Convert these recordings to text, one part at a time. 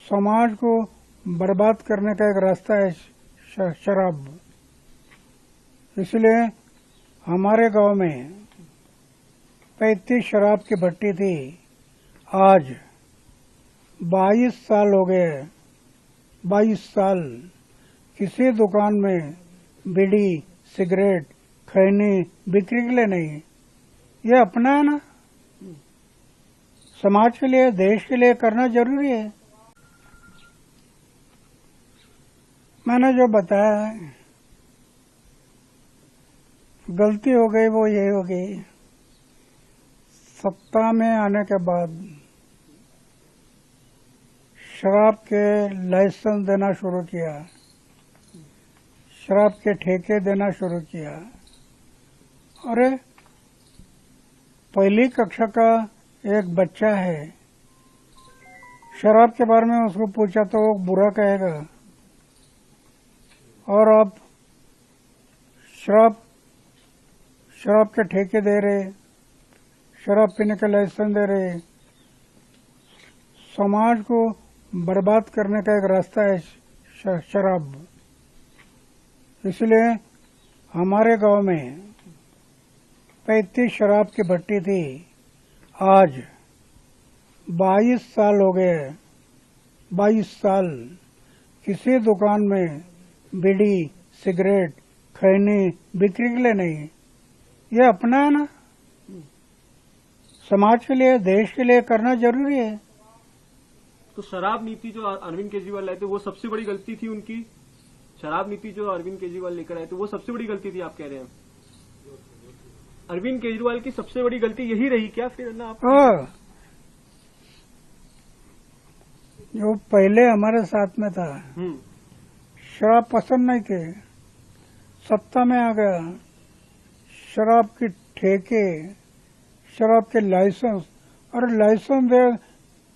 समाज को बर्बाद करने का एक रास्ता है शराब। इसलिए हमारे गांव में 35 शराब की भट्टी थी, आज 22 साल हो गए। 22 साल किसी दुकान में बीड़ी सिगरेट खैनी बिक्री के लिए नहीं। ये अपना है ना, समाज के लिए देश के लिए करना जरूरी है। मैंने जो बताया गलती हो गई वो यही हो गई, सत्ता में आने के बाद शराब के लाइसेंस देना शुरू किया, शराब के ठेके देना शुरू किया। अरे पहली कक्षा का एक बच्चा है, शराब के बारे में उसको पूछा तो वो बुरा कहेगा, और अब शराब के ठेके दे रहे, शराब पीने का लाइसेंस दे रहे। समाज को बर्बाद करने का एक रास्ता है शराब। इसलिए हमारे गांव में 35 शराब की भट्टी थी, आज 22 साल हो गए। 22 साल किसी दुकान में बीड़ी सिगरेट खैनी बिक्री के लिए नहीं। ये अपना है ना, समाज के लिए देश के लिए करना जरूरी है। तो शराब नीति जो अरविंद केजरीवाल लाए थे वो सबसे बड़ी गलती थी उनकी। शराब नीति जो अरविंद केजरीवाल लेकर आए थे वो सबसे बड़ी गलती थी, आप कह रहे हैं? अरविंद केजरीवाल की सबसे बड़ी गलती यही रही क्या फिर ना आप? जो पहले हमारे साथ में था, शराब पसंद नहीं थे, सत्ता में आ गया, शराब के ठेके, शराब के लाइसेंस, और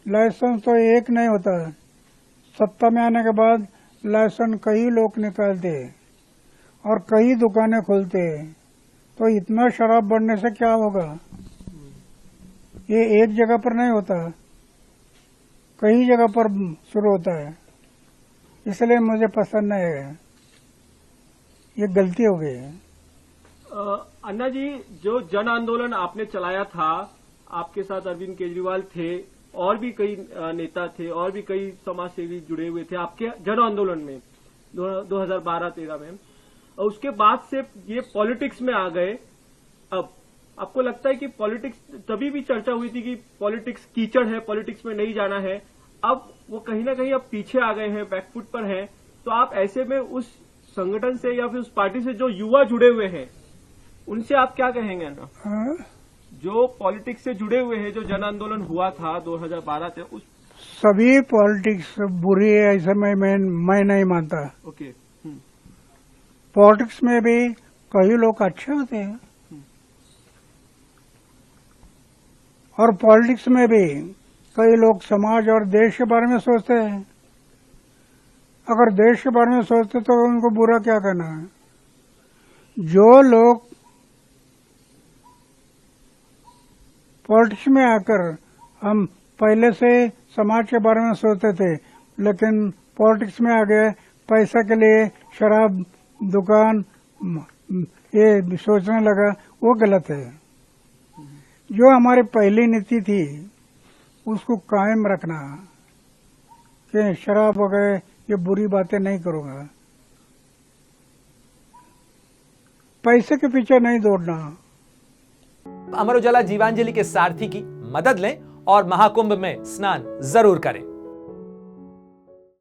लाइसेंस तो एक नहीं होता। सत्ता में आने के बाद लाइसेंस कई लोग निकालते और कई दुकानें खोलते, तो इतना शराब बढ़ने से क्या होगा? ये एक जगह पर नहीं होता, कई जगह पर शुरू होता है। इसलिए मुझे पसंद नहीं है, ये गलती हो गई है। अन्ना जी, जो जन आंदोलन आपने चलाया था, आपके साथ अरविंद केजरीवाल थे, और भी कई नेता थे, और भी कई समाजसेवी जुड़े हुए थे आपके जन आंदोलन में 2012-13 में, और उसके बाद से ये पॉलिटिक्स में आ गए। अब आपको लगता है कि पॉलिटिक्स, तभी भी चर्चा हुई थी कि पॉलिटिक्स कीचड़ है, पॉलिटिक्स में नहीं जाना है, अब वो कहीं ना कहीं अब पीछे आ गए हैं, बैकफुट पर हैं, तो आप ऐसे में उस संगठन से या फिर उस पार्टी से जो युवा जुड़े हुए हैं उनसे आप क्या कहेंगे ना? जो पॉलिटिक्स से जुड़े हुए हैं, जो जन आंदोलन हुआ था 2012 से, उस सभी पॉलिटिक्स बुरी है ऐसे मैं नहीं मानता। ओके। पॉलिटिक्स में भी कई लोग अच्छे होते हैं, और पॉलिटिक्स में भी कई लोग समाज और देश के बारे में सोचते हैं। अगर देश के बारे में सोचते तो उनको बुरा क्या कहना है? जो लोग पॉलिटिक्स में आकर, हम पहले से समाज के बारे में सोचते थे, लेकिन पॉलिटिक्स में आ गए, पैसा के लिए शराब दुकान ये सोचने लगा, वो गलत है। जो हमारी पहली नीति थी उसको कायम रखना कि शराब वगैरह ये बुरी बातें नहीं करूंगा, पैसे के पीछे नहीं दौड़ना। अमर उजाला जीवांजलि के सारथी की मदद लें और महाकुंभ में स्नान जरूर करें।